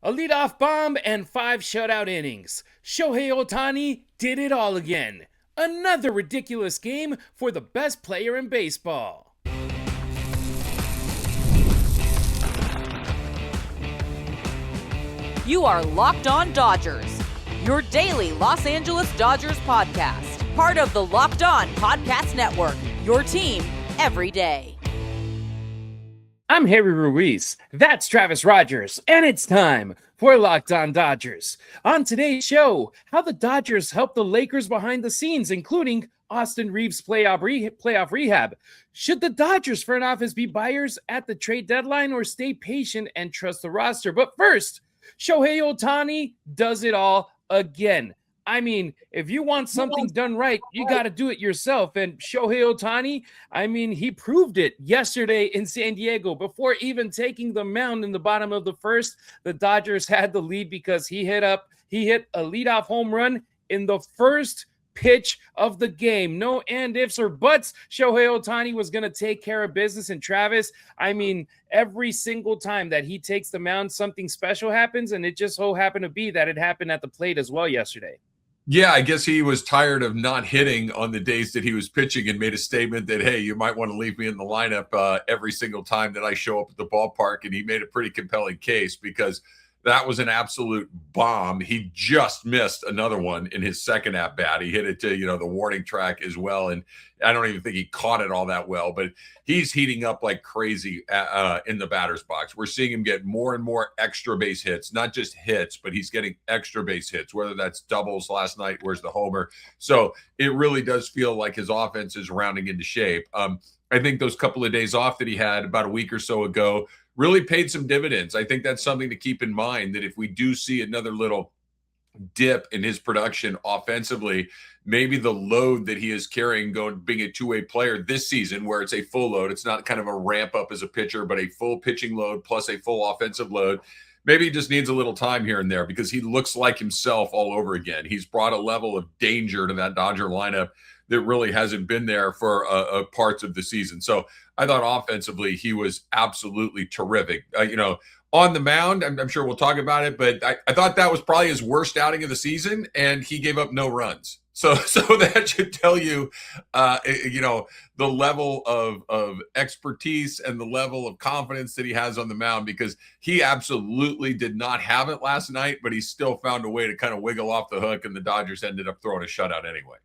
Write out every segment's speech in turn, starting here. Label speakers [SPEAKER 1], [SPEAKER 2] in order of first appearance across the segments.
[SPEAKER 1] A leadoff bomb and 5 shutout innings. Shohei Ohtani did it all again. Another ridiculous game for the best player in baseball.
[SPEAKER 2] You are Locked On Dodgers, your daily Los Angeles Dodgers podcast. Part of the Locked On Podcast Network, your team every day.
[SPEAKER 1] I'm Harry Ruiz, that's Travis Rodgers, and it's time for Locked On Dodgers. On today's show, how the Dodgers helped the Lakers behind the scenes, including Austin Reeves' playoff rehab. Should the Dodgers front office be buyers at the trade deadline or stay patient and trust the roster? But first, Shohei Ohtani does it all again. I mean, if you want something done right, you got to do it yourself. And Shohei Ohtani, he proved it yesterday in San Diego. Before even taking the mound in the bottom of the first, the Dodgers had the lead because he hit a leadoff home run in the first pitch of the game. No and ifs or buts. Shohei Ohtani was going to take care of business. And Travis, every single time that he takes the mound, something special happens. And it just so happened to be that it happened at the plate as well yesterday.
[SPEAKER 3] Yeah, I guess he was tired of not hitting on the days that he was pitching and made a statement that, hey, you might want to leave me in the lineup every single time that I show up at the ballpark. And he made a pretty compelling case because that was an absolute bomb. He just missed another one in his second at bat. He hit it to, the warning track as well. And I don't even think he caught it all that well, but he's heating up like crazy in the batter's box. We're seeing him get more and more extra base hits, not just hits, but he's getting extra base hits, whether that's doubles last night, where's the homer. So it really does feel like his offense is rounding into shape. I think those couple of days off that he had about a week or so ago really paid some dividends. I think that's something to keep in mind, that if we do see another little dip in his production offensively, maybe the load that he is carrying being a two-way player this season, where it's a full load, it's not kind of a ramp up as a pitcher, but a full pitching load plus a full offensive load. Maybe he just needs a little time here and there because he looks like himself all over again. He's brought a level of danger to that Dodger lineup that really hasn't been there for parts of the season. So I thought offensively he was absolutely terrific. On the mound, I'm sure we'll talk about it, but I thought that was probably his worst outing of the season, and he gave up no runs. So that should tell you, the level of expertise and the level of confidence that he has on the mound, because he absolutely did not have it last night, but he still found a way to kind of wiggle off the hook, and the Dodgers ended up throwing a shutout anyway.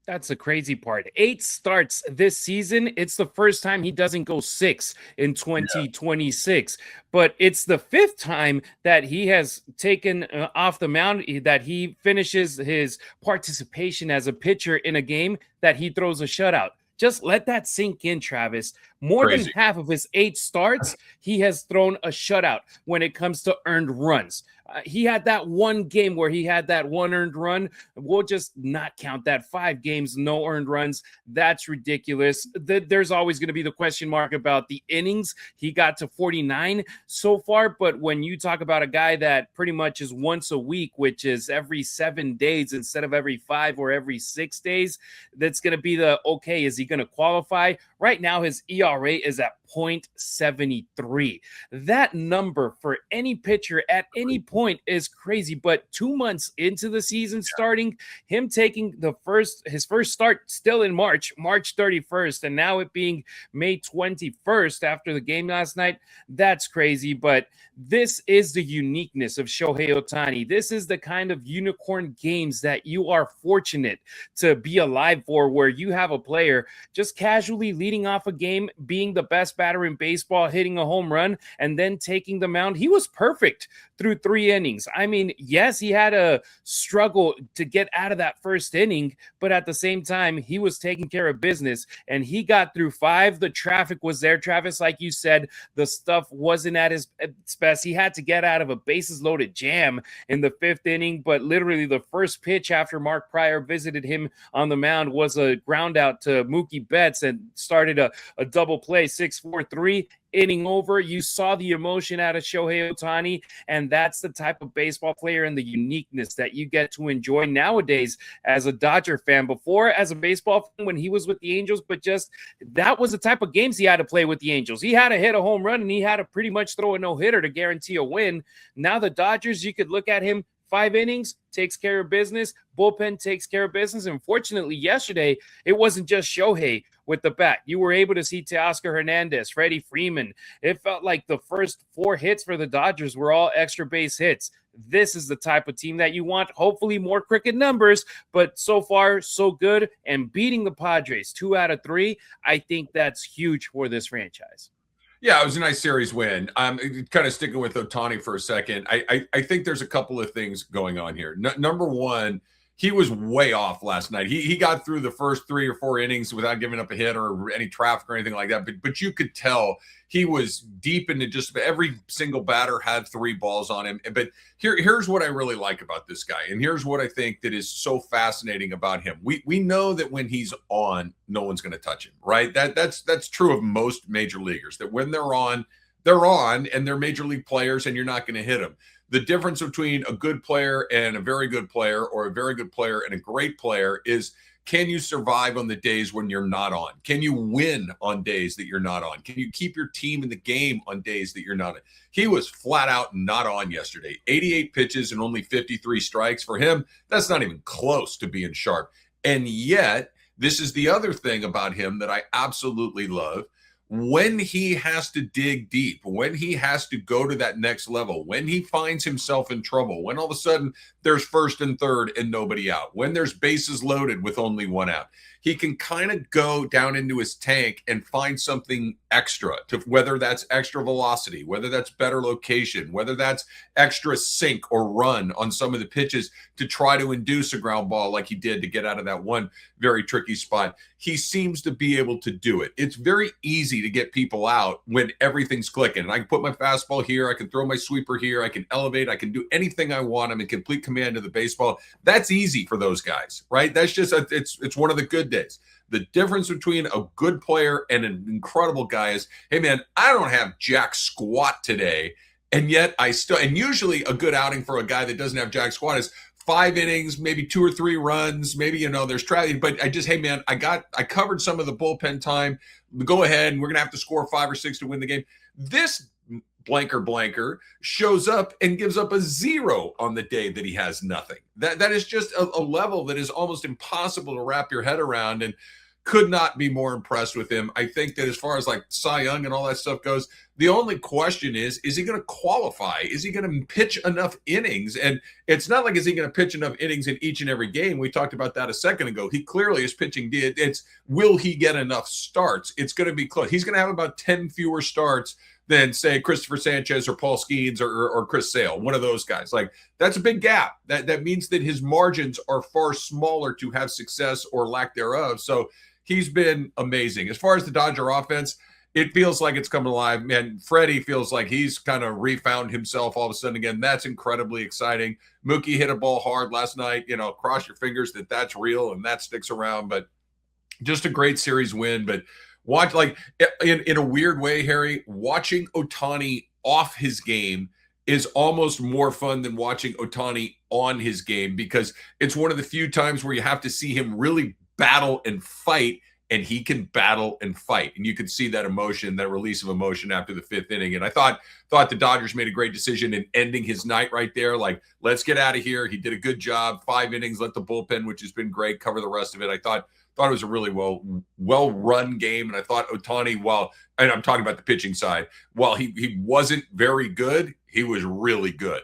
[SPEAKER 1] That's the crazy part. 8 starts this season. It's the first time he doesn't go 6 in 2026. Yeah. But it's the 5th time that he has taken off the mound, that he finishes his participation as a pitcher in a game that he throws a shutout. Just let that sink in, Travis. More than half of his 8 starts, he has thrown a shutout when it comes to earned runs. He had that one game where he had that one earned run. We'll just not count that. 5 games, no earned runs. That's ridiculous. There's always going to be the question mark about the innings. He got to 49 so far, but when you talk about a guy that pretty much is once a week, which is every 7 days instead of every 5 or every 6 days, that's going to be is he going to qualify? Right now, his ERA is at 0.73. That number for any pitcher at any point is crazy. But 2 months into the season starting, him taking his first start still in March 31st, and now it being May 21st after the game last night, that's crazy. But this is the uniqueness of Shohei Ohtani. This is the kind of unicorn games that you are fortunate to be alive for, where you have a player just casually leading off a game, being the best batter in baseball, hitting a home run, and then taking the mound. He was perfect through 3 innings. Yes, he had a struggle to get out of that first inning, but at the same time, he was taking care of business, and he got through 5. The traffic was there, Travis, like you said. The stuff wasn't at his best. He had to get out of a bases-loaded jam in the 5th inning, but literally the first pitch after Mark Pryor visited him on the mound was a ground out to Mookie Betts and started a double play, 6-4 4-3, inning over. You saw the emotion out of Shohei Ohtani, and that's the type of baseball player and the uniqueness that you get to enjoy nowadays as a Dodger fan. Before, as a baseball fan, when he was with the Angels, but just that was the type of games he had to play with the Angels. He had to hit a home run, and he had to pretty much throw a no-hitter to guarantee a win. Now the Dodgers, you could look at him, 5 innings, takes care of business. Bullpen takes care of business. Unfortunately, yesterday, it wasn't just Shohei with the bat. You were able to see Teoscar Hernandez, Freddie Freeman. It felt like the first 4 hits for the Dodgers were all extra base hits. This is the type of team that you want. Hopefully more cricket numbers, but so far, so good. And beating the Padres 2 out of 3, I think that's huge for this franchise.
[SPEAKER 3] Yeah, it was a nice series win. Kind of sticking with Ohtani for a second. I think there's a couple of things going on here. Number one, he was way off last night. He got through the first 3 or 4 innings without giving up a hit or any traffic or anything like that. But you could tell he was deep into just every single batter had 3 balls on him. But here's what I really like about this guy. And here's what I think that is so fascinating about him. We know that when he's on, no one's going to touch him, right? That's true of most major leaguers, that when they're on and they're major league players and you're not going to hit them. The difference between a good player and a very good player, or a very good player and a great player, is, can you survive on the days when you're not on? Can you win on days that you're not on? Can you keep your team in the game on days that you're not on? He was flat out not on yesterday. 88 pitches and only 53 strikes. For him, that's not even close to being sharp. And yet, this is the other thing about him that I absolutely love. When he has to dig deep, when he has to go to that next level, when he finds himself in trouble, when all of a sudden there's first and third and nobody out, when there's bases loaded with only 1 out, he can kind of go down into his tank and find something extra, to whether that's extra velocity, whether that's better location, whether that's extra sink or run on some of the pitches to try to induce a ground ball like he did to get out of that one very tricky spot. He seems to be able to do it. It's very easy to get people out when everything's clicking. And I can put my fastball here, I can throw my sweeper here, I can elevate, I can do anything I want. I'm in complete command of the baseball. That's easy for those guys, right? That's just it's one of the good days. The difference between a good player and an incredible guy is, hey man, I don't have jack squat today, and yet and usually a good outing for a guy that doesn't have jack squat is 5 innings, maybe 2 or 3 runs, maybe, there's tragedy, but hey man, I covered some of the bullpen time. Go ahead, and we're gonna have to score 5 or 6 to win the game. This blanker shows up and gives up a 0 on the day that he has nothing. That is just a level that is almost impossible to wrap your head around, and could not be more impressed with him. I think that as far as like Cy Young and all that stuff goes, the only question is he going to qualify? Is he going to pitch enough innings? And it's not like, is he going to pitch enough innings in each and every game? We talked about that a second ago. He clearly is pitching. It's, will he get enough starts? It's going to be close. He's going to have about 10 fewer starts than, say, Christopher Sanchez or Paul Skeens or Chris Sale, one of those guys. Like, that's a big gap. That means that his margins are far smaller to have success or lack thereof. So he's been amazing. As far as the Dodger offense, it feels like it's coming alive. Man, Freddie feels like he's kind of refound himself all of a sudden again. That's incredibly exciting. Mookie hit a ball hard last night. Cross your fingers that that's real and that sticks around. But just a great series win. But watch, like, in a weird way, Harry, watching Ohtani off his game is almost more fun than watching Ohtani on his game, because it's one of the few times where you have to see him really battle and fight, and he can battle and fight. And you could see that emotion, that release of emotion after the 5th inning. And I thought the Dodgers made a great decision in ending his night right there. Like, let's get out of here. He did a good job. 5 innings, let the bullpen, which has been great, cover the rest of it. I thought it was a really well run game. And I thought Ohtani, and I'm talking about the pitching side, while he wasn't very good, he was really good.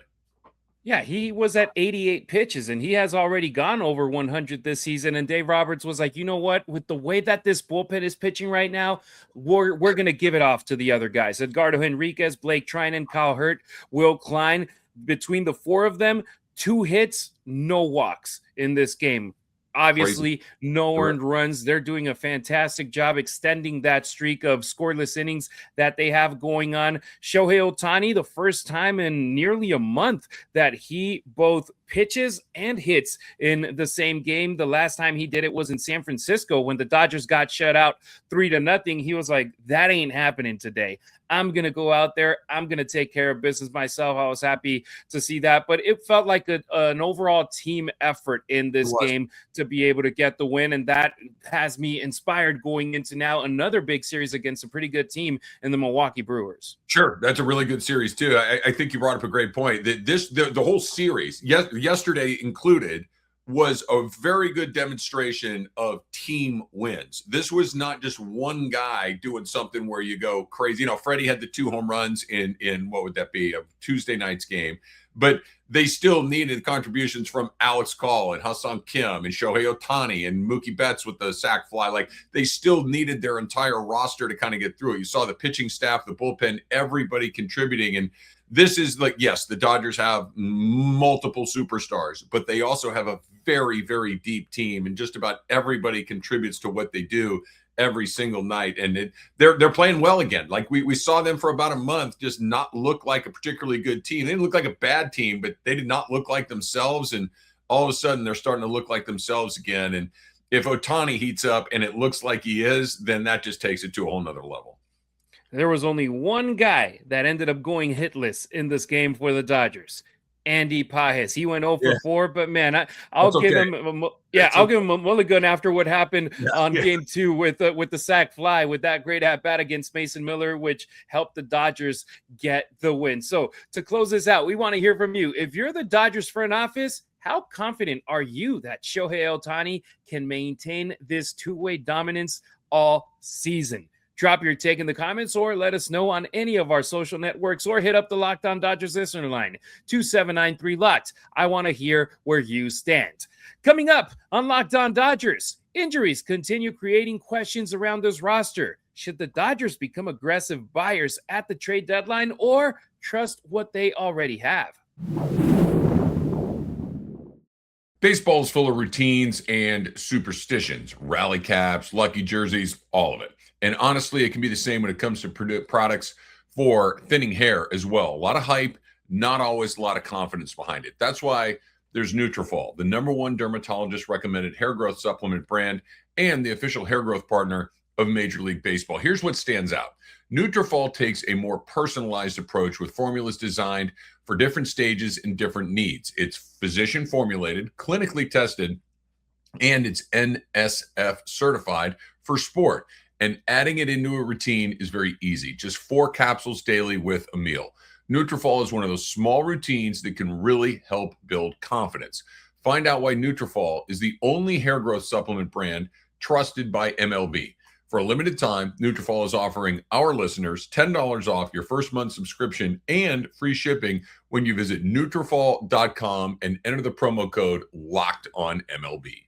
[SPEAKER 1] Yeah, he was at 88 pitches, and he has already gone over 100 this season. And Dave Roberts was like, you know what? With the way that this bullpen is pitching right now, we're going to give it off to the other guys. Edgardo Henriquez, Blake Trinan, Kyle Hurt, Will Klein. Between the 4 of them, 2 hits, no walks in this game. Obviously, no earned runs. They're doing a fantastic job extending that streak of scoreless innings that they have going on. Shohei Ohtani, the first time in nearly a month that he both pitches and hits in the same game. The last time he did it was in San Francisco when the Dodgers got shut out 3-0. He was like, that ain't happening today. I'm going to go out there. I'm going to take care of business myself. I was happy to see that, but it felt like an overall team effort in this game to be able to get the win. And that has me inspired going into now another big series against a pretty good team in the Milwaukee Brewers.
[SPEAKER 3] Sure. That's a really good series too. I think you brought up a great point that the whole series, yesterday included, was a very good demonstration of team wins. This was not just one guy doing something where you go crazy. Freddie had the 2 home runs in what would that be, a Tuesday night's game, but they still needed contributions from Alex Call and Hassan Kim and Shohei Ohtani and Mookie Betts with the sac fly. Like, they still needed their entire roster to kind of get through it. You saw the pitching staff, the bullpen, everybody contributing. And this is like, yes, the Dodgers have multiple superstars, but they also have a very, very deep team, and just about everybody contributes to what they do every single night. And they're playing well again. Like, we saw them for about a month just not look like a particularly good team. They didn't look like a bad team, but they did not look like themselves. And all of a sudden they're starting to look like themselves again. And if Ohtani heats up, and it looks like he is, then that just takes it to a whole nother level.
[SPEAKER 1] There was only one guy that ended up going hitless in this game for the Dodgers, Andy Pajes. He went 0 for 4, but man, I'll give him a mulligan after what happened on game 2 with the sac fly, with that great at bat against Mason Miller, which helped the Dodgers get the win. So to close this out, we want to hear from you. If you're the Dodgers front office, how confident are you that Shohei Ohtani can maintain this two-way dominance all season? Drop your take in the comments, or let us know on any of our social networks, or hit up the Locked On Dodgers listener line, 2793-LOCKED. I want to hear where you stand. Coming up on Locked On Dodgers, injuries continue creating questions around this roster. Should the Dodgers become aggressive buyers at the trade deadline, or trust what they already have?
[SPEAKER 3] Baseball is full of routines and superstitions, rally caps, lucky jerseys, all of it. And honestly, it can be the same when it comes to products for thinning hair as well. A lot of hype, not always a lot of confidence behind it. That's why there's Nutrafol, the #1 dermatologist recommended hair growth supplement brand and the official hair growth partner of Major League Baseball. Here's what stands out. Nutrafol takes a more personalized approach with formulas designed for different stages and different needs. It's physician formulated, clinically tested, and it's NSF certified for sport. And adding it into a routine is very easy. Just 4 capsules daily with a meal. Nutrafol is one of those small routines that can really help build confidence. Find out why Nutrafol is the only hair growth supplement brand trusted by MLB. For a limited time, Nutrafol is offering our listeners $10 off your first month subscription and free shipping when you visit Nutrafol.com and enter the promo code LOCKEDONMLB.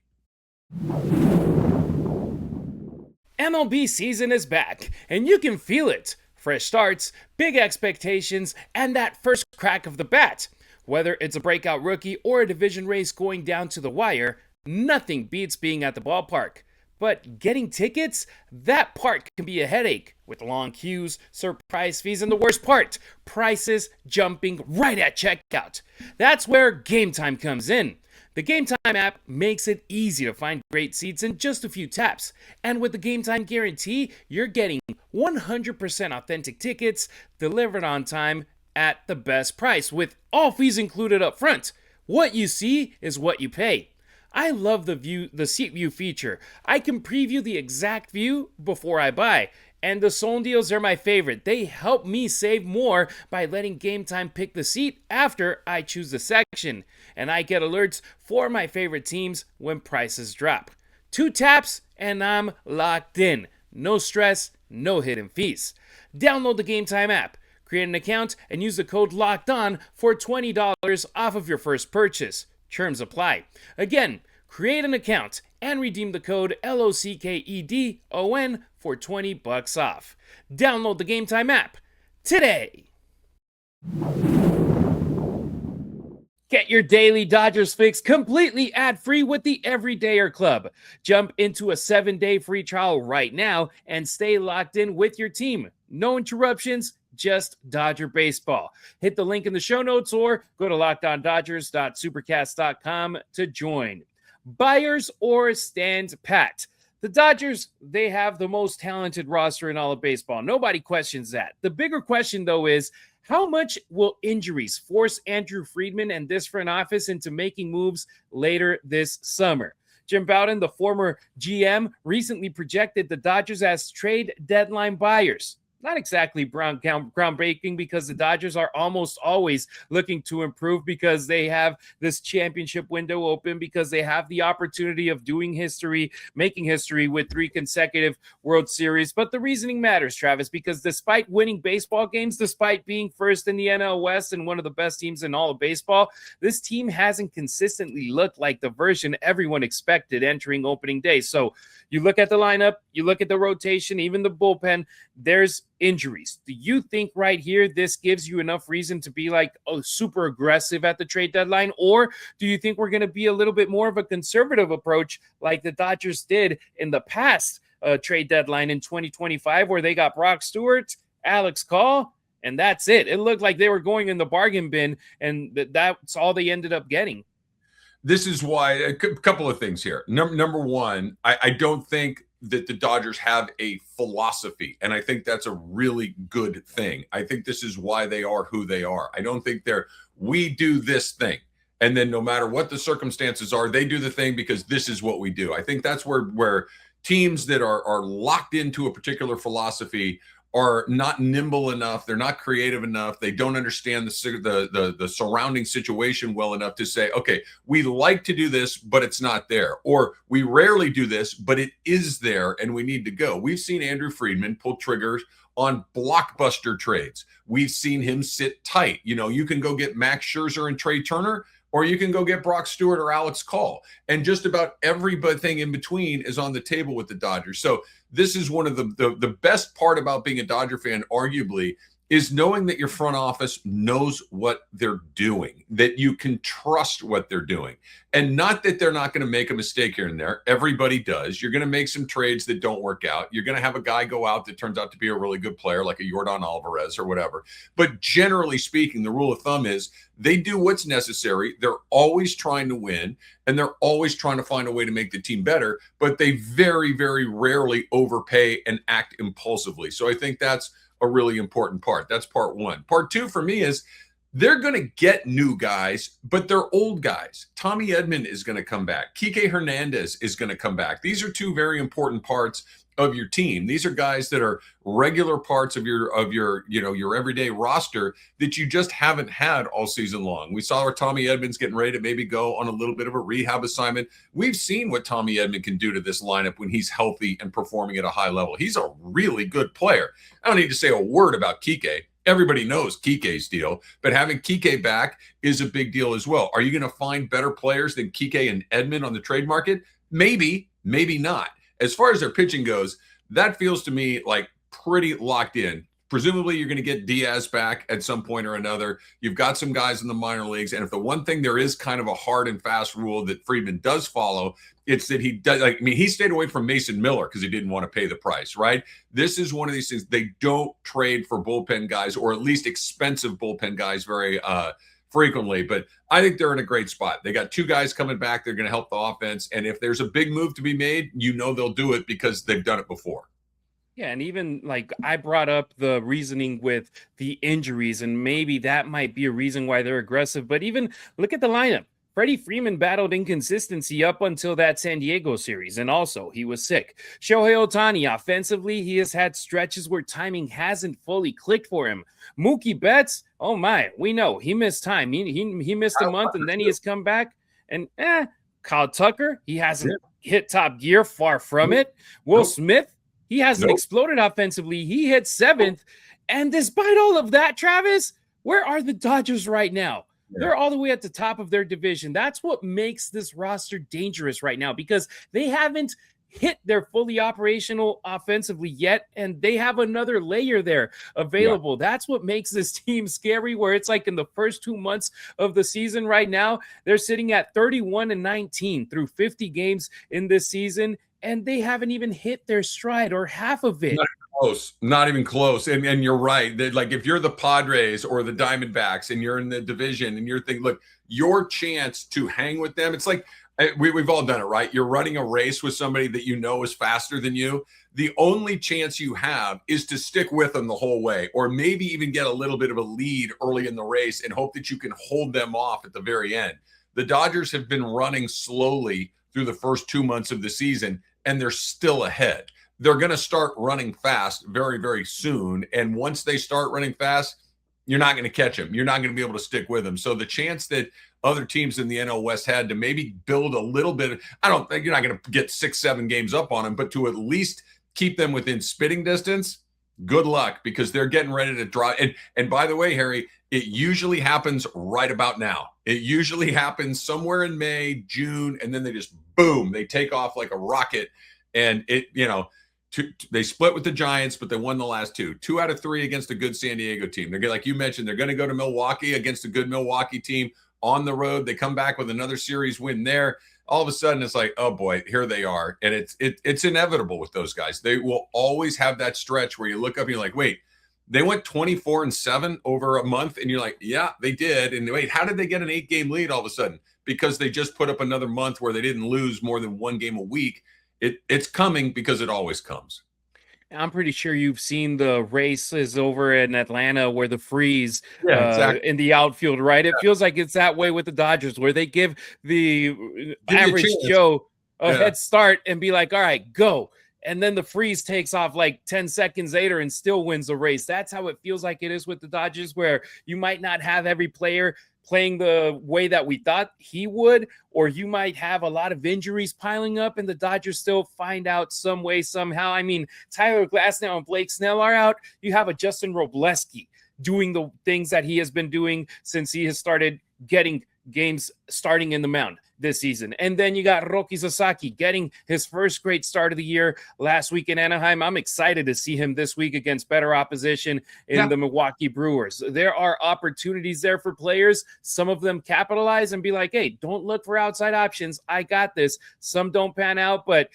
[SPEAKER 1] MLB season is back, and you can feel it. Fresh starts, big expectations, and that first crack of the bat. Whether it's a breakout rookie or a division race going down to the wire, nothing beats being at the ballpark. But getting tickets, that part can be a headache, with long queues, surprise fees, and the worst part, prices jumping right at checkout. That's where Game Time comes in. The Game Time app makes it easy to find great seats in just a few taps. And with the Game Time guarantee, you're getting 100% authentic tickets delivered on time at the best price, with all fees included up front. What you see is what you pay. I love the seat view feature. I can preview the exact view before I buy. And the zone deals are my favorite. They help me save more by letting Game Time pick the seat after I choose the section. And I get alerts for my favorite teams when prices drop. 2 taps and I'm locked in. No stress, no hidden fees. Download the Game Time app, create an account, and use the code LOCKEDON for $20 off of your first purchase. Terms apply. Again, create an account and redeem the code LOCKEDON for $20 off. Download the Game Time app today. Get your daily Dodgers fix completely ad-free with the Everydayer Club. Jump into a 7-day free trial right now and stay locked in with your team. No interruptions, just Dodger baseball. Hit the link in the show notes or go to lockedondodgers.supercast.com to join. Buyers or stand pat? The Dodgers, they have the most talented roster in all of baseball. Nobody questions that. The bigger question, though, is how much will injuries force Andrew Friedman and this front office into making moves later this summer? Jim Bowden, the former GM, recently projected the Dodgers as trade deadline buyers. Not exactly groundbreaking because the Dodgers are almost always looking to improve because they have this championship window open, because they have the opportunity of doing history, making history with 3 consecutive World Series. But the reasoning matters, Travis, because despite winning baseball games, despite being first in the NL West and one of the best teams in all of baseball, this team hasn't consistently looked like the version everyone expected entering opening day. So you look at the lineup, you look at the rotation, even the bullpen, there's injuries. Do you think right here this gives you enough reason to be like super aggressive at the trade deadline? Or do you think we're going to be a little bit more of a conservative approach like the Dodgers did in the past trade deadline in 2025 where they got Brock Stewart, Alex Call, and that's it? It looked like they were going in the bargain bin, and that's all they ended up getting.
[SPEAKER 3] This is why a couple of things here. Number one, I don't think that the Dodgers have a philosophy, and I think that's a really good thing. I think this is why they are who they are. I don't think we do this thing, and then no matter what the circumstances are, they do the thing because this is what we do. I think that's where teams that are locked into a particular philosophy are not nimble enough. They're not creative enough. They don't understand the surrounding situation well enough to say, okay, we like to do this, but it's not there. Or we rarely do this, but it is there and we need to go. We've seen Andrew Friedman pull triggers on blockbuster trades. We've seen him sit tight. You can go get Max Scherzer and Trey Turner, or you can go get Brock Stewart or Alex Call. And just about everything in between is on the table with the Dodgers. So this is one of the best part about being a Dodger fan, arguably, is knowing that your front office knows what they're doing, that you can trust what they're doing. And not that they're not going to make a mistake here and there. Everybody does. You're going to make some trades that don't work out. You're going to have a guy go out that turns out to be a really good player, like a Yordan Alvarez or whatever. But generally speaking, the rule of thumb is they do what's necessary. They're always trying to win, and they're always trying to find a way to make the team better, but they very, very rarely overpay and act impulsively. So I think that's a really important part. That's part one. Part two for me is they're going to get new guys, but they're old guys. Tommy Edman is going to come back. Kike Hernandez is going to come back. These are 2 very important parts of your team. These are guys that are regular parts of your everyday roster that you just haven't had all season long. We saw where Tommy Edman's getting ready to maybe go on a little bit of a rehab assignment. We've seen what Tommy Edman can do to this lineup when he's healthy and performing at a high level. He's a really good player. I don't need to say a word about Kike. Everybody knows Kike's deal, but having Kike back is a big deal as well. Are you going to find better players than Kike and Edman on the trade market? Maybe, maybe not. As far as their pitching goes, that feels to me like pretty locked in. Presumably, you're going to get Diaz back at some point or another. You've got some guys in the minor leagues. And if the one thing there is kind of a hard and fast rule that Friedman does follow, it's that he does. He stayed away from Mason Miller because he didn't want to pay the price, right? This is one of these things. They don't trade for bullpen guys, or at least expensive bullpen guys, very frequently. But I think they're in a great spot. They got 2 guys coming back. They're going to help the offense. And if there's a big move to be made, they'll do it because they've done it before.
[SPEAKER 1] Yeah, and even like I brought up the reasoning with the injuries, and maybe that might be a reason why they're aggressive. But even look at the lineup. Freddie Freeman battled inconsistency up until that San Diego series, and also he was sick. Shohei Ohtani, offensively, he has had stretches where timing hasn't fully clicked for him. Mookie Betts, oh my, we know he missed time. He missed a month, and then he has come back. And Kyle Tucker, he hasn't hit top gear, far from it. Will Smith, he hasn't exploded offensively. He hit 7th. And despite all of that, Travis, where are the Dodgers right now? They're all the way at the top of their division. That's what makes this roster dangerous right now, because they haven't hit their fully operational offensively yet, and they have another layer there available. Yeah. That's what makes this team scary, where it's like in the first 2 months of the season right now, they're sitting at 31-19 through 50 games in this season, and they haven't even hit their stride or half of it.
[SPEAKER 3] close. Not even close. And you're right. That, like, if you're the Padres or the Diamondbacks and you're in the division and you're thinking, look, your chance to hang with them, it's like we've all done it, right? You're running a race with somebody that you know is faster than you. The only chance you have is to stick with them the whole way, or maybe even get a little bit of a lead early in the race and hope that you can hold them off at the very end. The Dodgers have been running slowly through the first 2 months of the season, and they're still ahead. They're going to start running fast very, very soon. And once they start running fast, you're not going to catch them. You're not going to be able to stick with them. So the chance that other teams in the NL West had to maybe build a little bit, I don't think you're not going to get 6-7 games up on them, but to at least keep them within spitting distance, good luck, because they're getting ready to draw. And by the way, Harry, it usually happens right about now. It usually happens somewhere in May, June, and then they just, boom, they take off like a rocket. And they split with the Giants, but they won the last two. 2 out of 3 against a good San Diego team. They're, like you mentioned, they're going to go to Milwaukee against a good Milwaukee team on the road. They come back with another series win there. All of a sudden, it's like, oh boy, here they are. And it's inevitable with those guys. They will always have that stretch where you look up and you're like, wait, they went 24-7 over a month. And you're like, yeah, they did. And wait, how did they get an 8-game lead all of a sudden? Because they just put up another month where they didn't lose more than 1 game a week. It's coming because it always comes.
[SPEAKER 1] I'm pretty sure you've seen the races over in Atlanta where the freeze
[SPEAKER 3] exactly.
[SPEAKER 1] in the outfield, right? It feels like it's that way with the Dodgers, where they give the average Joe a head start and be like, all right, go. And then the freeze takes off like 10 seconds later and still wins the race. That's how it feels like it is with the Dodgers, where you might not have every player playing the way that we thought he would, or you might have a lot of injuries piling up and the Dodgers still find out some way, somehow. I mean, Tyler Glasnow and Blake Snell are out. You have a Justin Robleski doing the things that he has been doing since he has started getting games starting in the mound this season. And then you got Roki Sasaki getting his first great start of the year last week in Anaheim. I'm excited to see him this week against better opposition in the Milwaukee Brewers. There are opportunities there for players. Some of them capitalize and be like, hey, don't look for outside options. I got this. Some don't pan out, but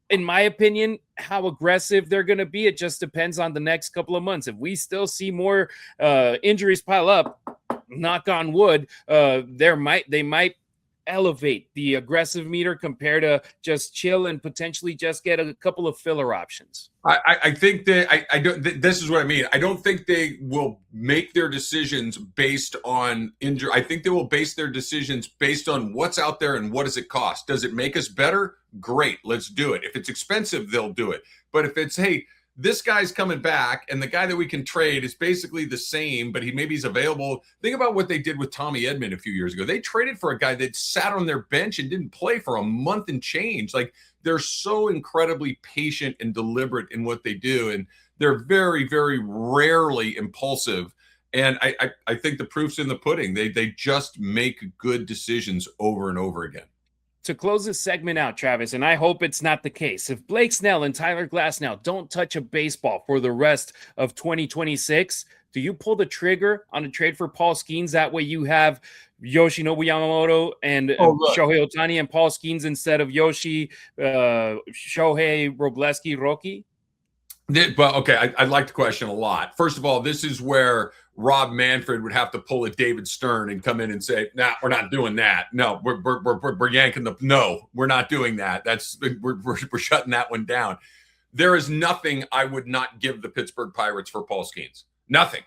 [SPEAKER 1] in my opinion, how aggressive they're going to be, it just depends on the next couple of months. If we still see more injuries pile up, knock on wood, they might elevate the aggressive meter compared to just chill and potentially just get a couple of filler options.
[SPEAKER 3] I think that I don't. This is what I mean. I don't think they will make their decisions based on injury. I think they will base their decisions based on what's out there and what does it cost. Does it make us better? Great, let's do it. If it's expensive, they'll do it. But if it's, hey, this guy's coming back and the guy that we can trade is basically the same, but he's available. Think about what they did with Tommy Edman a few years ago. They traded for a guy that sat on their bench and didn't play for a month and change. Like, they're so incredibly patient and deliberate in what they do. And they're very, very rarely impulsive. And I think the proof's in the pudding. They just make good decisions over and over again.
[SPEAKER 1] To close this segment out, Travis, and I hope it's not the case, if Blake Snell and Tyler Glasnow don't touch a baseball for the rest of 2026, do you pull the trigger on a trade for Paul Skeens? That way you have Yoshinobu Yamamoto and Shohei Ohtani and Paul Skeens instead of Yoshi, Shohei, Robleski, Roki?
[SPEAKER 3] Well, okay, I like the question a lot. First of all, this is where Rob Manfred would have to pull a David Stern and come in and say, "Nah, we're not doing that. No, we're yanking the. No, we're not doing that. We're shutting that one down." There is nothing I would not give the Pittsburgh Pirates for Paul Skeens. Nothing.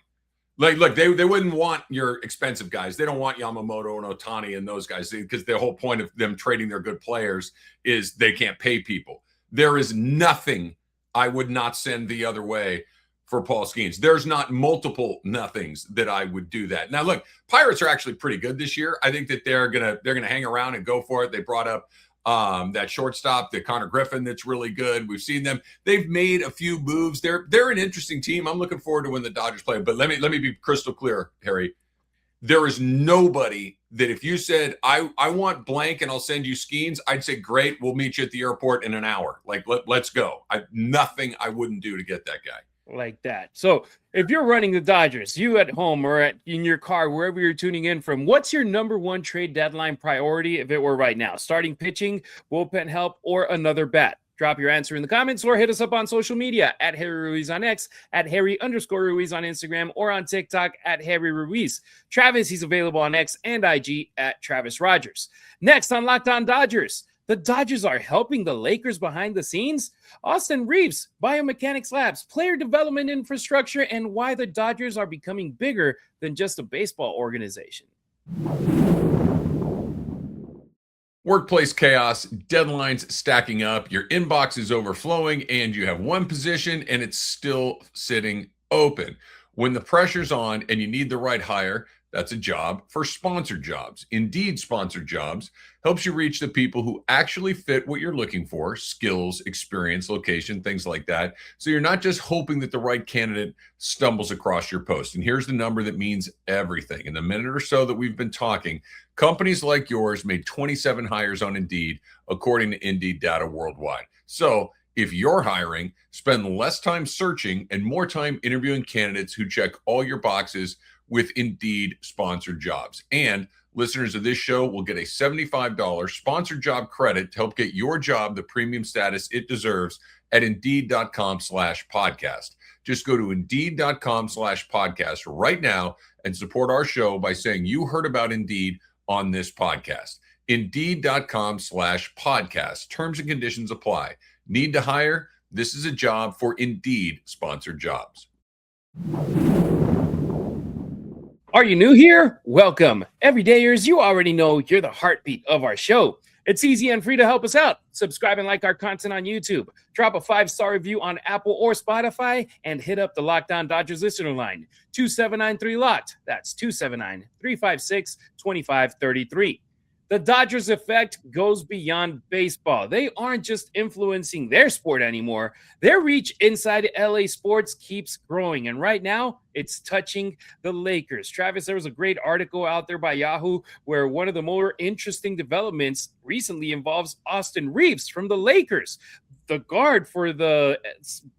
[SPEAKER 3] Like, look, they wouldn't want your expensive guys. They don't want Yamamoto and Ohtani and those guys, because the whole point of them trading their good players is they can't pay people. There is nothing I would not send the other way for Paul Skeens. There's not multiple nothings that I would do that. Now, look, Pirates are actually pretty good this year. I think that they're gonna hang around and go for it. They brought up that shortstop, the Connor Griffin, that's really good. We've seen them. They've made a few moves. They're an interesting team. I'm looking forward to when the Dodgers play. But let me be crystal clear, Harry. There is nobody that if you said, I want blank and I'll send you Skeens, I'd say, great, we'll meet you at the airport in an hour. Like, let's go. Nothing I wouldn't do to get that guy.
[SPEAKER 1] Like that. So if you're running the Dodgers, you at home or in your car, wherever you're tuning in from, what's your number one trade deadline priority if it were right now? Starting pitching, bullpen help, or another bat? Drop your answer in the comments or hit us up on social media at Harry Ruiz on X, at Harry_Ruiz on Instagram, or on TikTok at Harry Ruiz. Travis, he's available on X and IG at Travis Rodgers. Next on Locked On Dodgers, the Dodgers are helping the Lakers behind the scenes. Austin Reeves, biomechanics labs, player development infrastructure, and why the Dodgers are becoming bigger than just a baseball organization.
[SPEAKER 3] Workplace chaos, deadlines stacking up, your inbox is overflowing, and you have one position and it's still sitting open. When the pressure's on and you need the right hire, that's a job for sponsored jobs. Indeed, sponsored jobs helps you reach the people who actually fit what you're looking for, skills, experience, location, things like that. So you're not just hoping that the right candidate stumbles across your post. And here's the number that means everything. In the minute or so that we've been talking, companies like yours made 27 hires on Indeed, according to Indeed data worldwide. So if you're hiring, spend less time searching and more time interviewing candidates who check all your boxes with Indeed sponsored jobs. And listeners of this show will get a $75 sponsored job credit to help get your job the premium status it deserves at Indeed.com/podcast. Just go to Indeed.com/podcast right now and support our show by saying you heard about Indeed on this podcast. Indeed.com/podcast. Terms and conditions apply. Need to hire? This is a job for Indeed sponsored jobs.
[SPEAKER 1] Are you new here? Welcome. Everydayers, you already know you're the heartbeat of our show. It's easy and free to help us out. Subscribe and like our content on YouTube. Drop a 5-star review on Apple or Spotify and hit up the Locked On Dodgers listener line, 2793-LOCKED. That's 279-356-2533. The Dodgers effect goes beyond baseball. They aren't just influencing their sport anymore. Their reach inside LA sports keeps growing. And right now, it's touching the Lakers. Travis, there was a great article out there by Yahoo where one of the more interesting developments recently involves Austin Reeves from the Lakers. The guard for the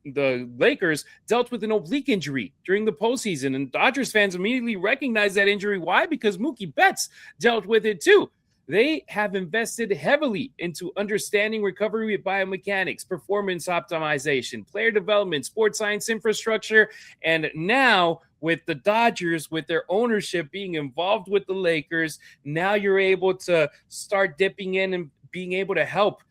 [SPEAKER 1] Lakers dealt with an oblique injury during the postseason, and Dodgers fans immediately recognized that injury. Why? Because Mookie Betts dealt with it too. They have invested heavily into understanding recovery with biomechanics, performance optimization, player development, sports science infrastructure, and now with the Dodgers, with their ownership being involved with the Lakers, now you're able to start dipping in and being able to help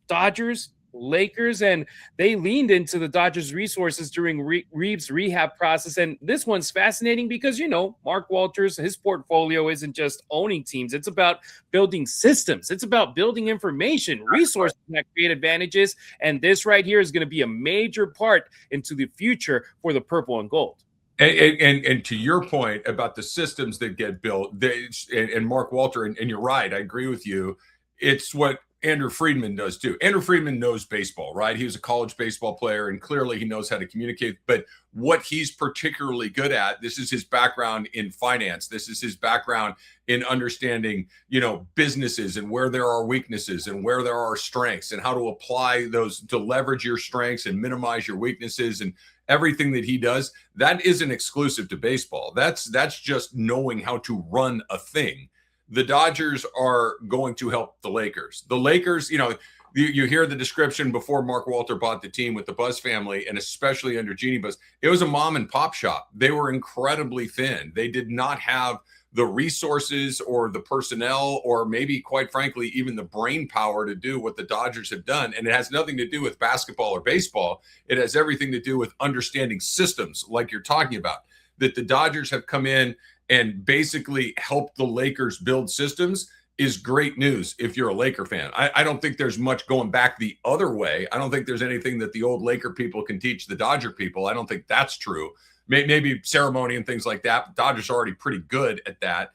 [SPEAKER 1] Dodgers, Lakers, and they leaned into the Dodgers resources during Reeves' rehab process. And this one's fascinating because, you know, Mark Walters, his portfolio isn't just owning teams. It's about building systems. It's about building information, resources that create advantages. And this right here is going to be a major part into the future for the purple and gold.
[SPEAKER 3] And to your point about the systems that get built, and Mark Walter, and you're right, I agree with you. It's what Andrew Friedman does too. Andrew Friedman knows baseball, right? He was a college baseball player, and clearly he knows how to communicate. But what he's particularly good at, this is his background in finance. This is his background in understanding, businesses and where there are weaknesses and where there are strengths and how to apply those to leverage your strengths and minimize your weaknesses. And everything that he does, that isn't exclusive to baseball. That's just knowing how to run a thing. The Dodgers are going to help the Lakers. The Lakers, you hear the description before Mark Walter bought the team with the Buzz family, and especially under Jeannie Buzz. It was a mom and pop shop. They were incredibly thin. They did not have the resources or the personnel or maybe, quite frankly, even the brain power to do what the Dodgers have done. And it has nothing to do with basketball or baseball. It has everything to do with understanding systems like you're talking about, that the Dodgers have come in and basically help the Lakers build systems is great news if you're a Laker fan. I don't think there's much going back the other way. I don't think there's anything that the old Laker people can teach the Dodger people. I don't think that's true. Maybe ceremony and things like that. Dodgers are already pretty good at that.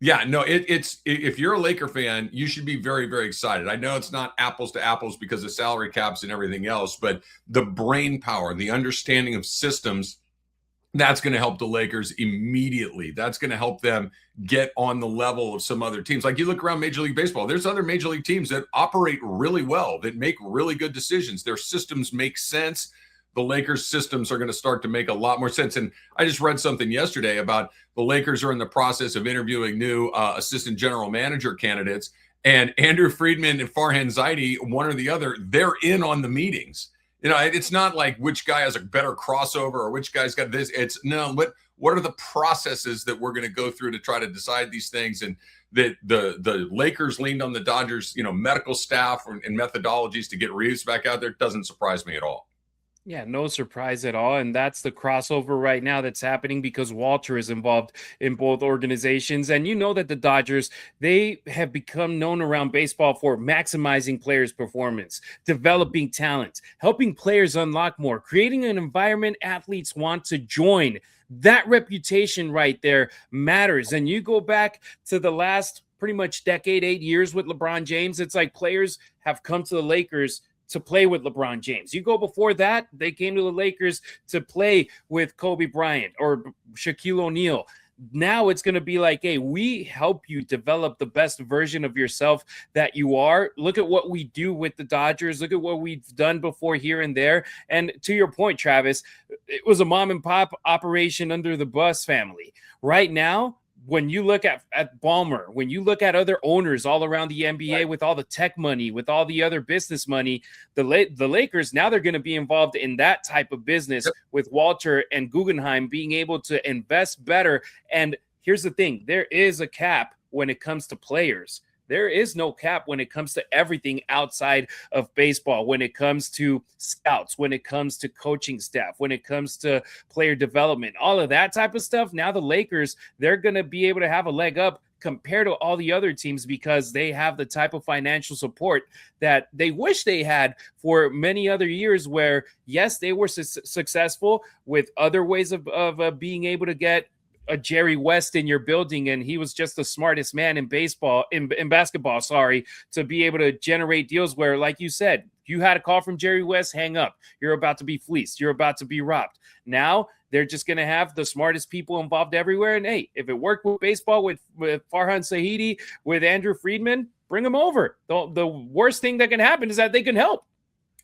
[SPEAKER 3] It's if you're a Laker fan, you should be very, very excited. I know it's not apples to apples because of salary caps and everything else, but the brain power, the understanding of systems, that's going to help the Lakers immediately. That's going to help them get on the level of some other teams. Like you look around Major League Baseball, there's other Major League teams that operate really well, that make really good decisions. Their systems make sense. The Lakers systems are going to start to make a lot more sense. And I just read something yesterday about the Lakers are in the process of interviewing new assistant general manager candidates. And Andrew Friedman and Farhan Zaidi, one or the other, they're in on the meetings. It's not like which guy has a better crossover or which guy's got this. It's no, what are the processes that we're going to go through to try to decide these things? And that the Lakers leaned on the Dodgers, medical staff and methodologies to get Reeves back out there. Doesn't surprise me at all.
[SPEAKER 1] Yeah, no surprise at all. And that's the crossover right now that's happening because Walter is involved in both organizations. And you know that the Dodgers, they have become known around baseball for maximizing players' performance, developing talent, helping players unlock more, creating an environment athletes want to join. That reputation right there matters. And you go back to the last pretty much decade, 8 years with LeBron James, it's like players have come to the Lakers to play with LeBron James. You go before that, they came to the Lakers to play with Kobe Bryant or Shaquille O'Neal. Now it's going to be like, hey, we help you develop the best version of yourself that you are. Look at what we do with the Dodgers. Look at what we've done before here and there. And to your point, Travis, it was a mom and pop operation under the Bus family. Right now, when you look at Ballmer, when you look at other owners all around the NBA right, with all the tech money, with all the other business money, the Lakers, now they're going to be involved in that type of business with Walter and Guggenheim being able to invest better. And here's the thing, there is a cap when it comes to players. There is no cap when it comes to everything outside of baseball, when it comes to scouts, when it comes to coaching staff, when it comes to player development, all of that type of stuff. Now the Lakers, they're going to be able to have a leg up compared to all the other teams because they have the type of financial support that they wish they had for many other years where, yes, they were successful with other ways of being able to get a Jerry West in your building, and he was just the smartest man in basketball, to be able to generate deals where, like you said, you had a call from Jerry West, hang up. You're about to be fleeced. You're about to be robbed. Now they're just going to have the smartest people involved everywhere. And hey, if it worked with baseball with Farhan Zaidi, with Andrew Friedman, bring them over. The worst thing that can happen is that they can help.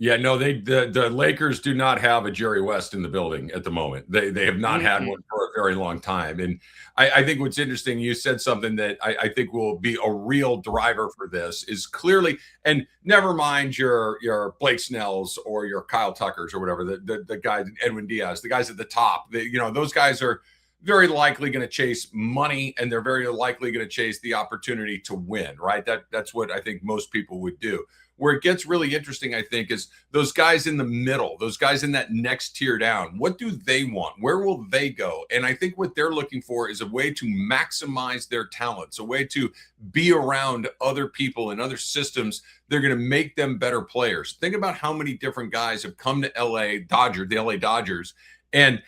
[SPEAKER 3] Yeah, no, the Lakers do not have a Jerry West in the building at the moment. They have not had one for a very long time. And I think what's interesting, you said something that I think will be a real driver for this is clearly, and never mind your Blake Snells or your Kyle Tuckers or whatever, the guys, Edwin Diaz, the guys at the top, those guys are very likely going to chase money, and they're very likely going to chase the opportunity to win, right? That's what I think most people would do. Where it gets really interesting, I think, is those guys in the middle, those guys in that next tier down. What do they want? Where will they go? And I think what they're looking for is a way to maximize their talents, a way to be around other people and other systems. They're going to make them better players. Think about how many different guys have come to the LA Dodgers, and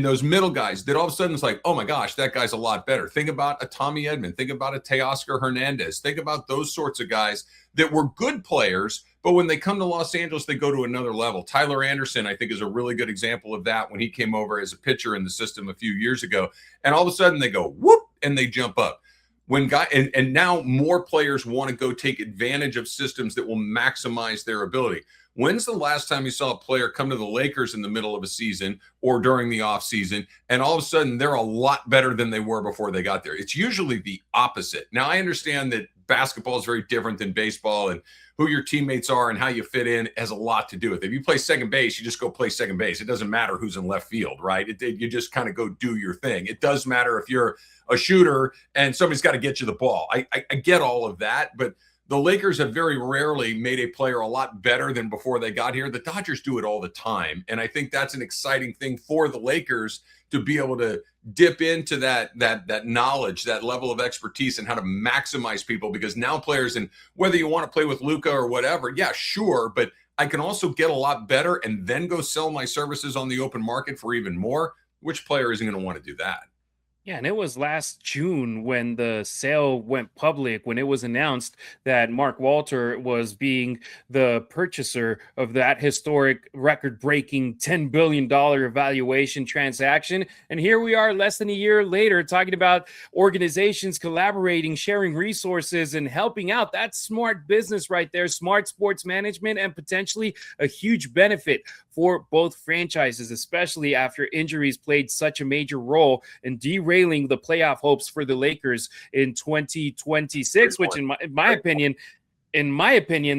[SPEAKER 3] those middle guys that all of a sudden it's like, oh my gosh, that guy's a lot better. Think about a Tommy Edman. Think about a Teoscar Hernandez. Think about those sorts of guys that were good players, but when they come to Los Angeles, they go to another level. Tyler Anderson, I think, is a really good example of that when he came over as a pitcher in the system a few years ago. And all of a sudden they go, whoop, and they jump up. And now more players want to go take advantage of systems that will maximize their ability. When's the last time you saw a player come to the Lakers in the middle of a season or during the offseason, and all of a sudden they're a lot better than they were before they got there? It's usually the opposite. Now, I understand that basketball is very different than baseball, and who your teammates are and how you fit in has a lot to do with it. If you play second base, you just go play second base. It doesn't matter who's in left field, right? You just kind of go do your thing. It does matter if you're a shooter and somebody's got to get you the ball. I get all of that, but the Lakers have very rarely made a player a lot better than before they got here. The Dodgers do it all the time. And I think that's an exciting thing for the Lakers to be able to dip into that knowledge, that level of expertise and how to maximize people, because now players, and whether you want to play with Luka or whatever, yeah, sure. But I can also get a lot better and then go sell my services on the open market for even more. Which player isn't going to want to do that?
[SPEAKER 1] Yeah, and it was last June when the sale went public, when it was announced that Mark Walter was being the purchaser of that historic record-breaking $10 billion valuation transaction. And here we are less than a year later talking about organizations collaborating, sharing resources, and helping out. That's smart business right there, smart sports management, and potentially a huge benefit for both franchises, especially after injuries played such a major role in derailing derailing the playoff hopes for the Lakers in 2026, which in my opinion,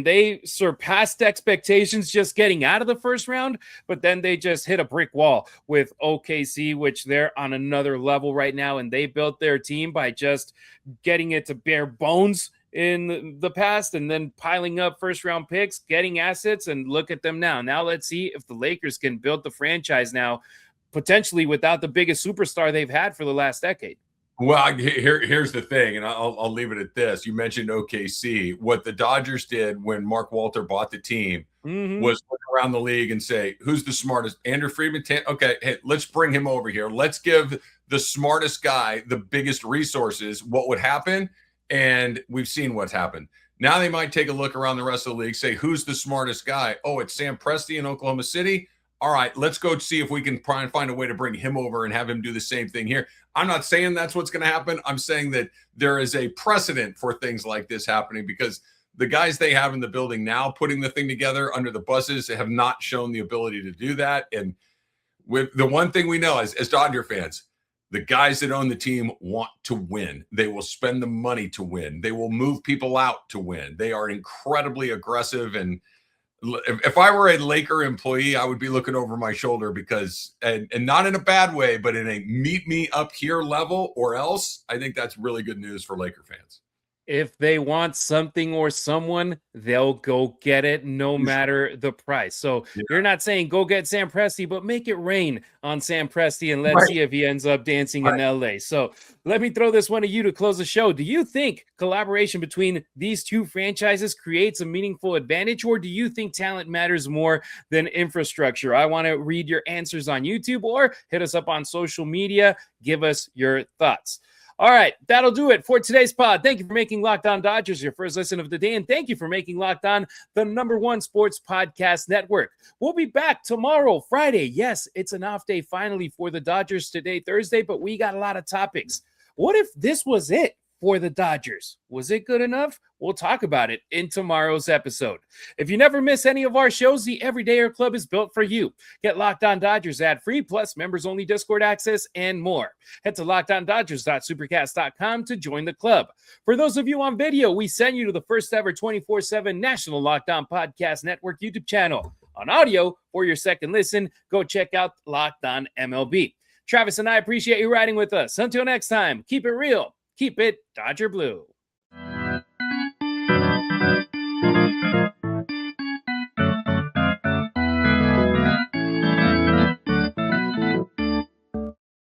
[SPEAKER 1] they surpassed expectations just getting out of the first round, but then they just hit a brick wall with OKC, which they're on another level right now, and they built their team by just getting it to bare bones in the past and then piling up first-round picks, getting assets, and look at them now. Now let's see if the Lakers can build the franchise now, potentially without the biggest superstar they've had for the last decade.
[SPEAKER 3] Well, here's the thing, and I'll leave it at this. You mentioned OKC. What the Dodgers did when Mark Walter bought the team was look around the league and say, who's the smartest? Andrew Friedman? Okay, hey, let's bring him over here. Let's give the smartest guy the biggest resources. What would happen? And we've seen what's happened. Now they might take a look around the rest of the league, say, who's the smartest guy? Oh, it's Sam Presti in Oklahoma City. All right, let's go see if we can try and find a way to bring him over and have him do the same thing here. I'm not saying that's what's going to happen. I'm saying that there is a precedent for things like this happening because the guys they have in the building now putting the thing together under the buses have not shown the ability to do that. And with the one thing we know as Dodger fans, the guys that own the team want to win. They will spend the money to win. They will move people out to win. They are incredibly aggressive. And if I were a Laker employee, I would be looking over my shoulder because, and not in a bad way, but in a meet me up here level or else, I think that's really good news for Laker fans.
[SPEAKER 1] If they want something or someone, they'll go get it no matter the price. So you're not saying go get Sam Presti, but make it rain on Sam Presti and let's see if he ends up dancing in LA. So let me throw this one to you to close the show. Do you think collaboration between these two franchises creates a meaningful advantage, or do you think talent matters more than infrastructure? I want to read your answers on YouTube or hit us up on social media. Give us your thoughts. All right, that'll do it for today's pod. Thank you for making Locked On Dodgers your first listen of the day, and thank you for making Locked On the #1 sports podcast network. We'll be back tomorrow, Friday. Yes, it's an off day finally for the Dodgers today, Thursday, but we got a lot of topics. What if this was it for the Dodgers? Was it good enough? We'll talk about it in tomorrow's episode. If you never miss any of our shows, the Everydayer Club is built for you. Get Locked On Dodgers ad-free, plus members-only Discord access and more. Head to LockedOnDodgers.supercast.com to join the club. For those of you on video, we send you to the first ever 24/7 National Locked On Podcast Network YouTube channel. On audio, for your second listen, go check out Locked On MLB. Travis and I appreciate you riding with us. Until next time, keep it real. Keep it Dodger Blue.